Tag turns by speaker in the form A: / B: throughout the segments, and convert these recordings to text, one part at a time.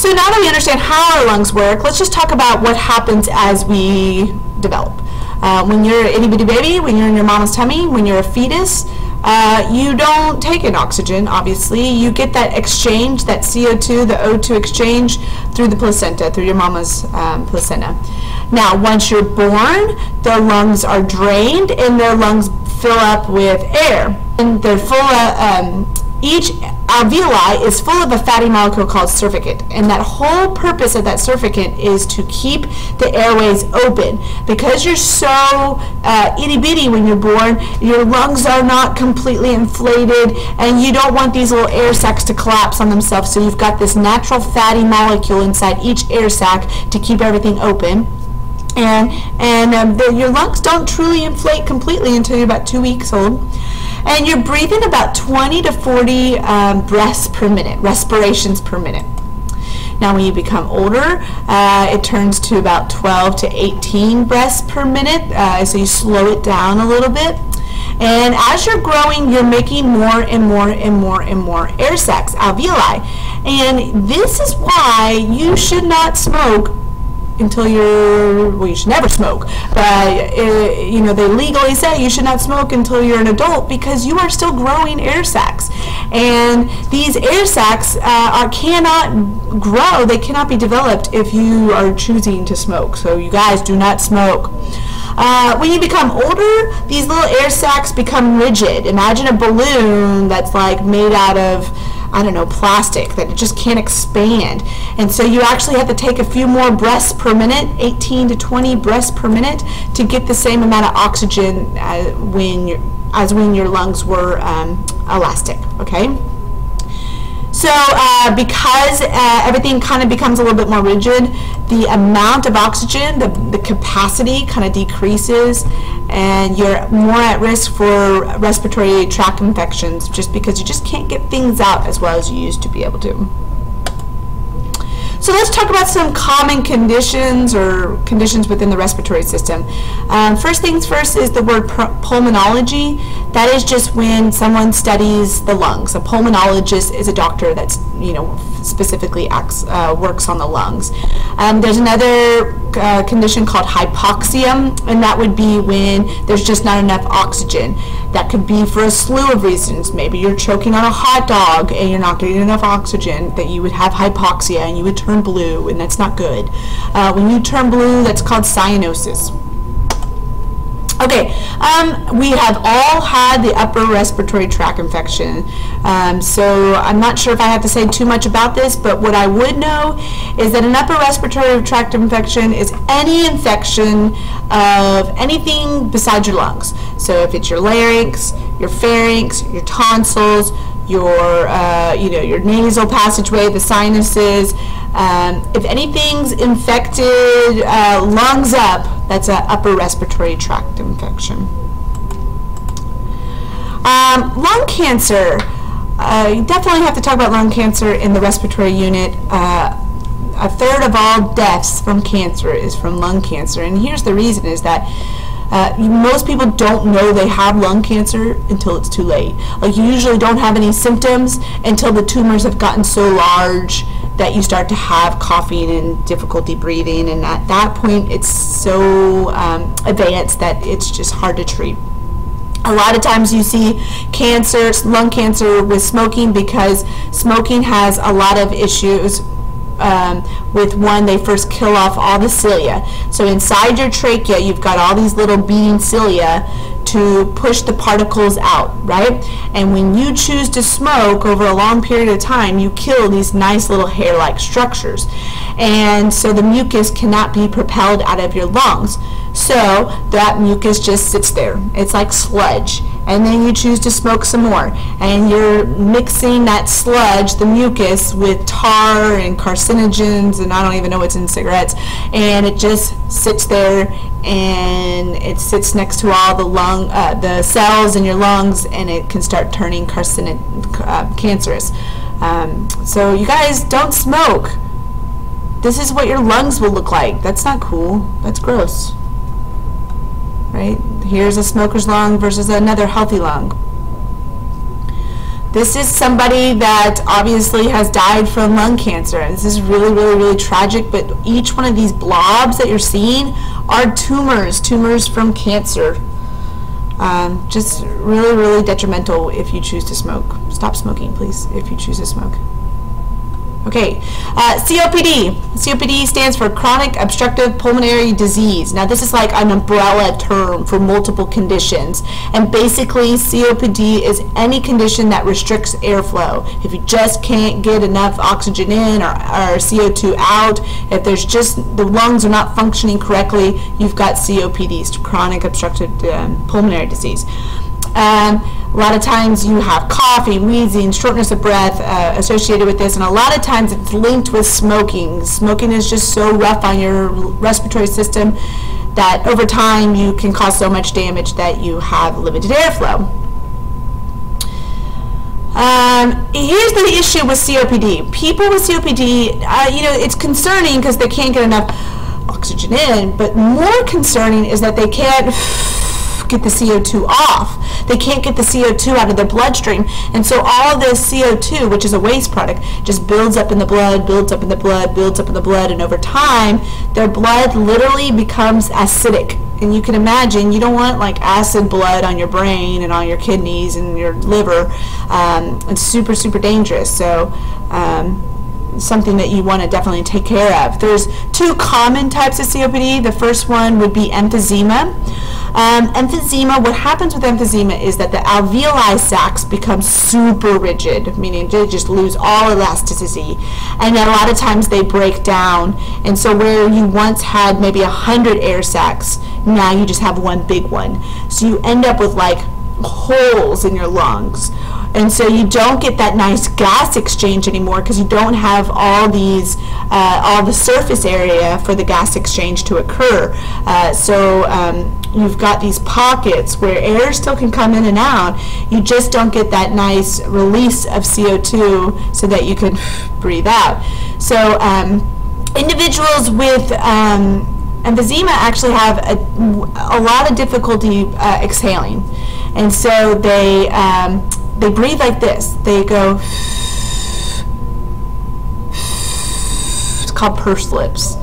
A: So now that we understand how our lungs work, let's just talk about what happens as we develop. When you're an itty bitty baby, when you're in your mama's tummy, when you're a fetus, you don't take in oxygen, obviously. You get that exchange, that CO2, the O2 exchange through the placenta, through your mama's placenta. Now, once you're born, their lungs are drained and their lungs fill up with air. And they're full of, each alveoli is full of a fatty molecule called surfactant, and that whole purpose of that surfactant is to keep the airways open. Because you're so itty bitty when you're born, your lungs are not completely inflated, and you don't want these little air sacs to collapse on themselves, so you've got this natural fatty molecule inside each air sac to keep everything open. And your lungs don't truly inflate completely until you're about 2 weeks old. And you're breathing about 20 to 40 breaths per minute, respirations per minute. Now when you become older, it turns to about 12 to 18 breaths per minute, so you slow it down a little bit. And as you're growing, you're making more and more and more and more air sacs, alveoli. And this is why you should not smoke until you're, well, you should never smoke, but you know, they legally say you should not smoke until you're an adult, because you are still growing air sacs, and these air sacs cannot grow, they cannot be developed if you are choosing to smoke. So you guys do not smoke. When you become older, these little air sacs become rigid. Imagine a balloon that's like made out of, I don't know, plastic, that it just can't expand. And so you actually have to take a few more breaths per minute, 18 to 20 breaths per minute, to get the same amount of oxygen as when your lungs were elastic, okay? So because everything kind of becomes a little bit more rigid, the amount of oxygen, the capacity kind of decreases, and you're more at risk for respiratory tract infections, just because you just can't get things out as well as you used to be able to. So let's talk about some common conditions or conditions within the respiratory system. First things first is the word pulmonology. That is just when someone studies the lungs. A pulmonologist is a doctor that's, you know, specifically works on the lungs. There's another condition called hypoxia, and that would be when there's just not enough oxygen. That could be for a slew of reasons. Maybe you're choking on a hot dog and you're not getting enough oxygen, that you would have hypoxia and you would turn blue, and that's not good. When you turn blue, that's called cyanosis. Okay, we have all had the upper respiratory tract infection, so I'm not sure if I have to say too much about this, but what I would know is that an upper respiratory tract infection is any infection of anything besides your lungs. So if it's your larynx, your pharynx, your tonsils, your your nasal passageway, the sinuses, if anything's infected lungs up, that's an upper respiratory tract infection. Lung cancer. You definitely have to talk about lung cancer in the respiratory unit. A third of all deaths from cancer is from lung cancer, and here's the reason is that most people don't know they have lung cancer until it's too late. Like, you usually don't have any symptoms until the tumors have gotten so large that you start to have coughing and difficulty breathing, and at that point it's so advanced that it's just hard to treat. A lot of times you see cancer, lung cancer, with smoking, because smoking has a lot of issues. With one, they first kill off all the cilia. So inside your trachea, you've got all these little beating cilia to push the particles out, right? And when you choose to smoke over a long period of time, you kill these nice little hair-like structures. And so the mucus cannot be propelled out of your lungs. So that mucus just sits there. It's like sludge. And then you choose to smoke some more. And you're mixing that sludge, the mucus, with tar and carcinogens, and I don't even know what's in cigarettes. And it just sits there, and it sits next to all the cells in your lungs, and it can start turning cancerous. So you guys, don't smoke. This is what your lungs will look like. That's not cool. That's gross. Right? Here's a smoker's lung versus another healthy lung. This is somebody that obviously has died from lung cancer. And this is really, really, really tragic, but each one of these blobs that you're seeing are tumors from cancer. Just really, really detrimental if you choose to smoke. Stop smoking, please, if you choose to smoke. Okay, COPD. COPD stands for chronic obstructive pulmonary disease. Now this is like an umbrella term for multiple conditions, and basically COPD is any condition that restricts airflow. If you just can't get enough oxygen in or CO2 out, if there's just the lungs are not functioning correctly, you've got COPD, chronic obstructive pulmonary disease. A lot of times you have coughing, wheezing, shortness of breath associated with this, and a lot of times it's linked with smoking. Smoking is just so rough on your respiratory system that over time you can cause so much damage that you have limited airflow. Here's the issue with COPD. People with COPD, you know, it's concerning because they can't get enough oxygen in, but more concerning is that they can't get the CO2 off. They can't get the CO2 out of their bloodstream, and so all this CO2, which is a waste product, just builds up in the blood, builds up in the blood, builds up in the blood, and over time their blood literally becomes acidic. And you can imagine, you don't want like acid blood on your brain and on your kidneys and your liver. It's super, super dangerous. So something that you want to definitely take care of. There's two common types of COPD. The first one would be emphysema. Emphysema, what happens with emphysema is that the alveoli sacs become super rigid, meaning they just lose all elasticity, and a lot of times they break down, and so where you once had maybe 100 air sacs, now you just have one big one. So you end up with like holes in your lungs, and so you don't get that nice gas exchange anymore because you don't have all these all the surface area for the gas exchange to occur. You've got these pockets where air still can come in and out. You just don't get that nice release of CO2 so that you can breathe out. So individuals with emphysema actually have a lot of difficulty exhaling, and so they breathe like this. They go, it's called pursed lips.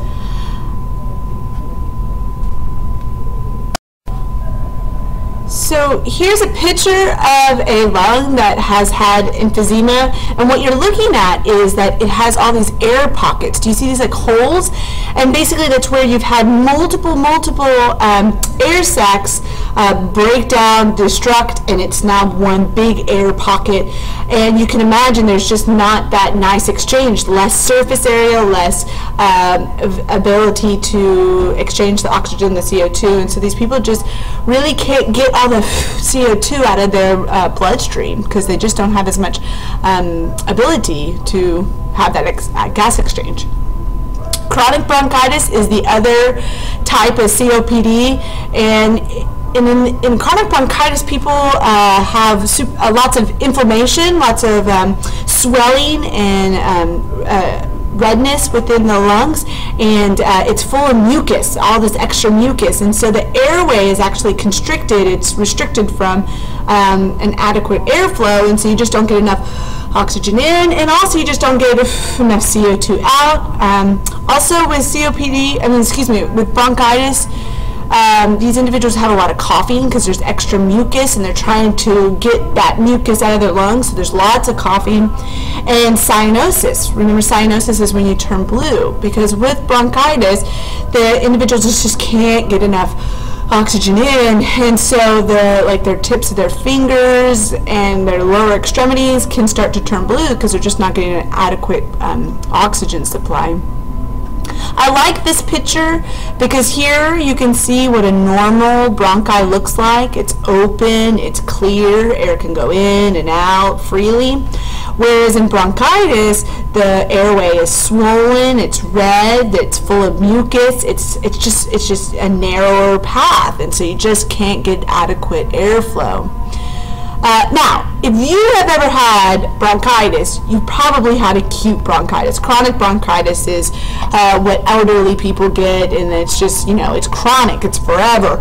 A: So here's a picture of a lung that has had emphysema, and what you're looking at is that it has all these air pockets. Do you see these like holes? And basically that's where you've had multiple air sacs break down, destruct, and it's now one big air pocket. And you can imagine there's just not that nice exchange, less surface area, less ability to exchange the oxygen, the CO2, and so these people just really can't get all the CO2 out of their bloodstream because they just don't have as much ability to have that gas exchange. Chronic bronchitis is the other type of COPD, and in chronic bronchitis, people have lots of inflammation, lots of swelling and redness within the lungs, and it's full of mucus, all this extra mucus, and so the airway is actually constricted. It's restricted from an adequate airflow, and so you just don't get enough oxygen in, and also you just don't get enough CO2 out. Also with COPD, with bronchitis, these individuals have a lot of coughing because there's extra mucus and they're trying to get that mucus out of their lungs, so there's lots of coughing. And cyanosis. Remember, cyanosis is when you turn blue, because with bronchitis the individuals just can't get enough oxygen in, and so their tips of their fingers and their lower extremities can start to turn blue because they're just not getting an adequate oxygen supply. I like this picture because here you can see what a normal bronchi looks like. It's open, it's clear, air can go in and out freely. Whereas in bronchitis, the airway is swollen, it's red, it's full of mucus, it's just a narrower path, and so you just can't get adequate airflow. Now, if you have ever had bronchitis, you've probably had acute bronchitis. Chronic bronchitis is what elderly people get, and it's just, you know, it's chronic, it's forever.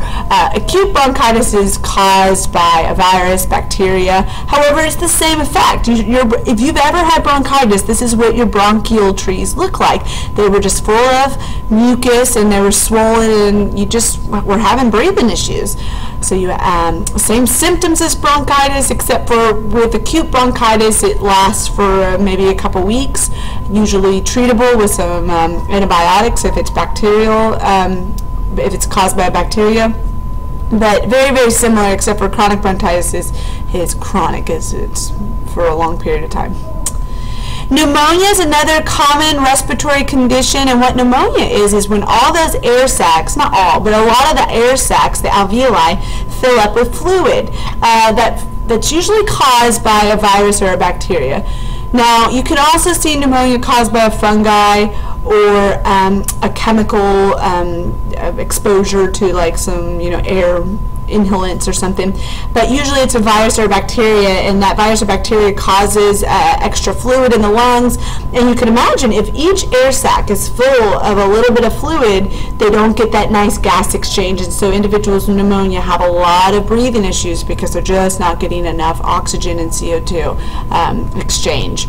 A: Acute bronchitis is caused by a virus, bacteria. However, it's the same effect. If you've ever had bronchitis, this is what your bronchial trees look like. They were just full of mucus, and they were swollen, and you just were having breathing issues. So you same symptoms as bronchitis, except for with acute bronchitis, it lasts for maybe a couple weeks, usually treatable with some antibiotics if it's bacterial, if it's caused by a bacteria. But very, very similar, except for chronic bronchitis is chronic, it's for a long period of time. Pneumonia is another common respiratory condition, and what pneumonia is when all those air sacs, not all, but a lot of the air sacs, the alveoli, fill up with fluid that's usually caused by a virus or a bacteria. Now, you can also see pneumonia caused by a fungi or a chemical exposure to like some, you know, air inhalants or something, but usually it's a virus or a bacteria, and that virus or bacteria causes extra fluid in the lungs. And you can imagine if each air sac is full of a little bit of fluid, they don't get that nice gas exchange, and so individuals with pneumonia have a lot of breathing issues because they're just not getting enough oxygen and CO2 exchange.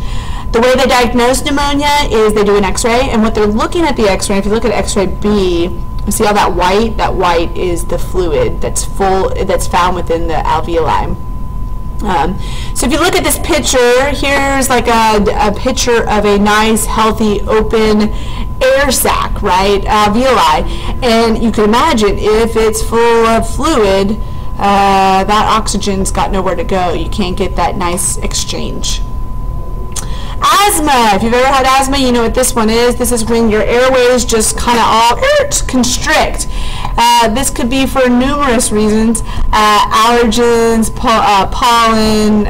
A: The way they diagnose pneumonia is they do an x-ray, and what they're looking at the x-ray, if you look at x-ray B, you see all that white? That white is the fluid that's found within the alveoli. So if you look at this picture, here's like a picture of a nice, healthy, open air sac, right? Alveoli. And you can imagine if it's full of fluid, that oxygen's got nowhere to go. You can't get that nice exchange. Asthma. If you've ever had asthma, you know what this one is. This is when your airways just kind of all constrict. This could be for numerous reasons. Allergens, pollen,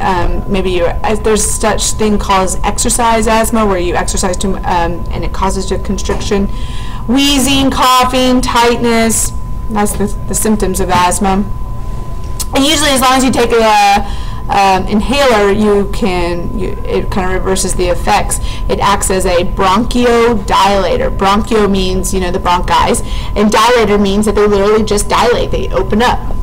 A: maybe there's such thing called exercise asthma, where you exercise too much and it causes your constriction. Wheezing, coughing, tightness. That's the symptoms of asthma. And usually, as long as you take a inhaler, it kind of reverses the effects. It acts as a bronchodilator. Bronchio means, you know, the bronchi, and dilator means that they literally just dilate, they open up.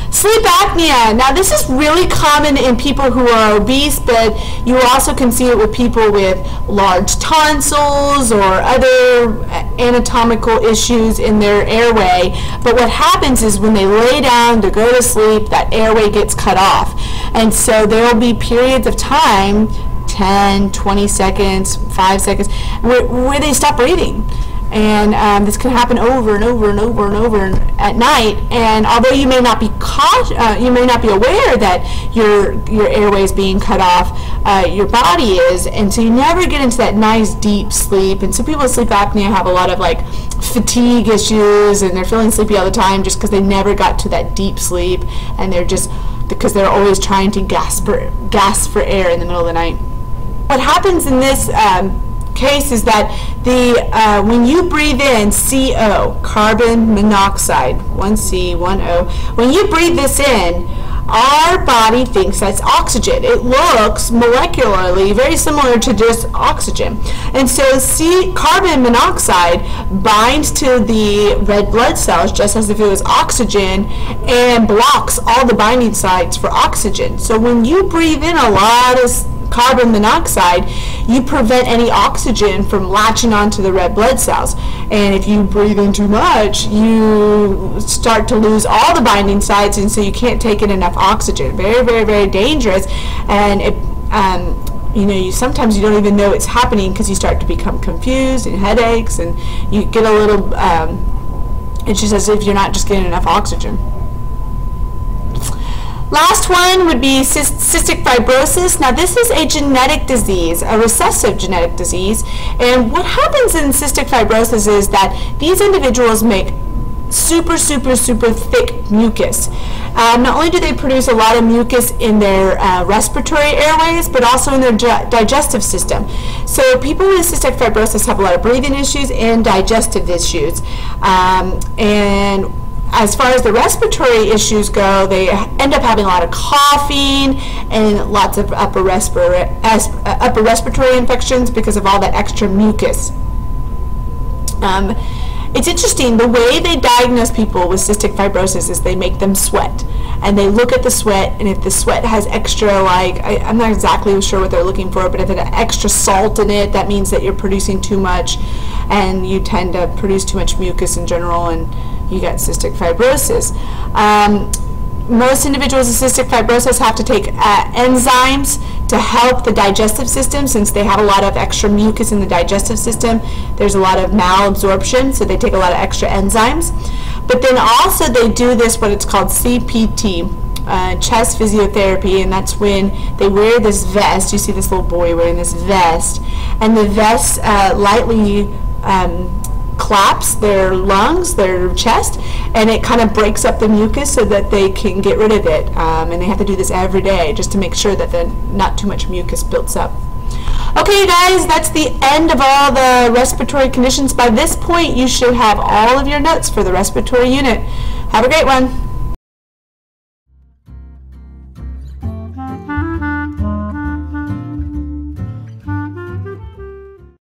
A: Sleep apnea. Now, this is really common in people who are obese, but you also can see it with people with large tonsils or other anatomical issues in their airway. But what happens is when they lay down to go to sleep, that airway gets cut off. And so there will be periods of time, 10, 20 seconds, 5 seconds, where they stop breathing. And this can happen over and over and over and over at night. And although you may not be aware that your airway is being cut off, your body is, and so you never get into that nice deep sleep. And so people with sleep apnea have a lot of like fatigue issues, and they're feeling sleepy all the time just because they never got to that deep sleep, and they're just because they're always trying to gasp for air in the middle of the night. What happens in this case is that when you breathe in CO, carbon monoxide, 1C, 1O, when you breathe this in, our body thinks that's oxygen. It looks molecularly very similar to just oxygen. And so carbon monoxide binds to the red blood cells just as if it was oxygen and blocks all the binding sites for oxygen. So when you breathe in a lot of carbon monoxide, you prevent any oxygen from latching onto the red blood cells. And if you breathe in too much, you start to lose all the binding sites, and so you can't take in enough oxygen. Very, very, very dangerous. And it, you know, sometimes you don't even know it's happening because you start to become confused and headaches, and you get a little, it's just as if you're not just getting enough oxygen. Last one would be cystic fibrosis. Now, this is a genetic disease, a recessive genetic disease, and what happens in cystic fibrosis is that these individuals make super, super, super thick mucus. Not only do they produce a lot of mucus in their respiratory airways, but also in their digestive system. So people with cystic fibrosis have a lot of breathing issues and digestive issues. And as far as the respiratory issues go, they end up having a lot of coughing and lots of upper respiratory infections because of all that extra mucus. It's interesting, the way they diagnose people with cystic fibrosis is they make them sweat. And they look at the sweat, and if the sweat has extra, like, I'm not exactly sure what they're looking for, but if it has extra salt in it, that means that you're producing too much, and you tend to produce too much mucus in general, and you get cystic fibrosis. Most individuals with cystic fibrosis have to take enzymes to help the digestive system. Since they have a lot of extra mucus in the digestive system, there's a lot of malabsorption, so they take a lot of extra enzymes. But then also they do this, what it's called CPT, chest physiotherapy, and that's when they wear this vest. You see this little boy wearing this vest, and the vest lightly claps their lungs, their chest, and it kind of breaks up the mucus so that they can get rid of it. And they have to do this every day just to make sure that not too much mucus builds up. Okay, guys, that's the end of all the respiratory conditions. By this point, you should have all of your notes for the respiratory unit. Have a great one.